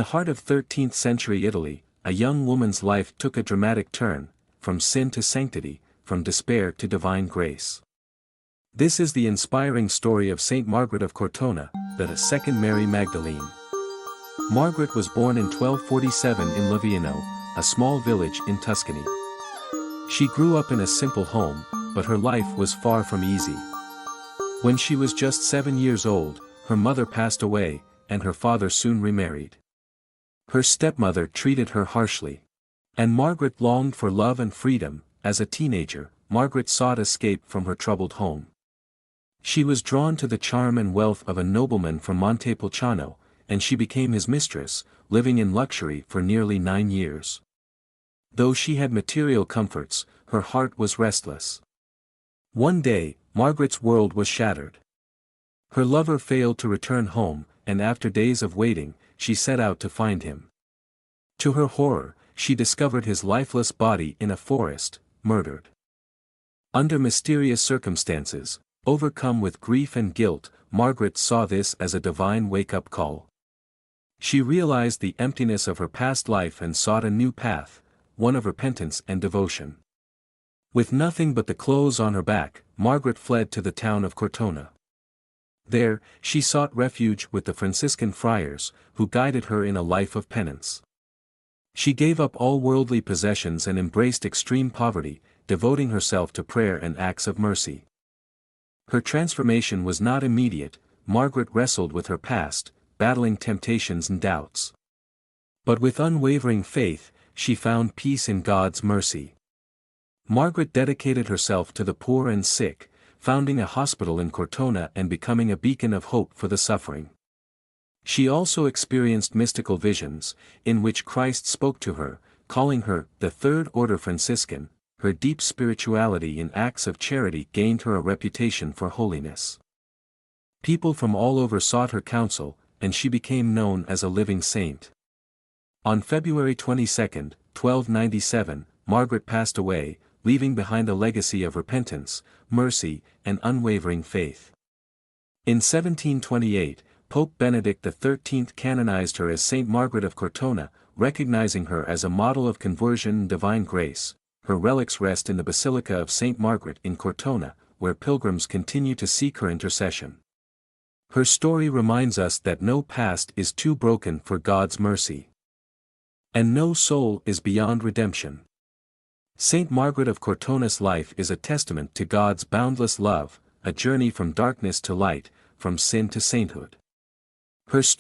In the heart of 13th century Italy, a young woman's life took a dramatic turn, from sin to sanctity, from despair to divine grace. This is the inspiring story of Saint Margaret of Cortona, the second Mary Magdalene. Margaret was born in 1247 in Laviano, a small village in Tuscany. She grew up in a simple home, but her life was far from easy. When she was just 7 years old, her mother passed away, and her father soon remarried. Her stepmother treated her harshly. And Margaret longed for love and freedom. As a teenager, Margaret sought escape from her troubled home. She was drawn to the charm and wealth of a nobleman from Montepulciano, and she became his mistress, living in luxury for nearly 9 years. Though she had material comforts, her heart was restless. One day, Margaret's world was shattered. Her lover failed to return home, and after days of waiting, she set out to find him. To her horror, she discovered his lifeless body in a forest, murdered. Under mysterious circumstances, overcome with grief and guilt, Margaret saw this as a divine wake-up call. She realized the emptiness of her past life and sought a new path, one of repentance and devotion. With nothing but the clothes on her back, Margaret fled to the town of Cortona. There, she sought refuge with the Franciscan friars, who guided her in a life of penance. She gave up all worldly possessions and embraced extreme poverty, devoting herself to prayer and acts of mercy. Her transformation was not immediate. Margaret wrestled with her past, battling temptations and doubts. But with unwavering faith, she found peace in God's mercy. Margaret dedicated herself to the poor and sick, founding a hospital in Cortona and becoming a beacon of hope for the suffering. She also experienced mystical visions, in which Christ spoke to her, calling her the Third Order Franciscan. Her deep spirituality and acts of charity gained her a reputation for holiness. People from all over sought her counsel, and she became known as a living saint. On February 22, 1297, Margaret passed away, leaving behind a legacy of repentance, mercy, and unwavering faith. In 1728, Pope Benedict XIII canonized her as Saint Margaret of Cortona, recognizing her as a model of conversion and divine grace. Her relics rest in the Basilica of Saint Margaret in Cortona, where pilgrims continue to seek her intercession. Her story reminds us that no past is too broken for God's mercy. And no soul is beyond redemption. Saint Margaret of Cortona's life is a testament to God's boundless love, a journey from darkness to light, from sin to sainthood. Her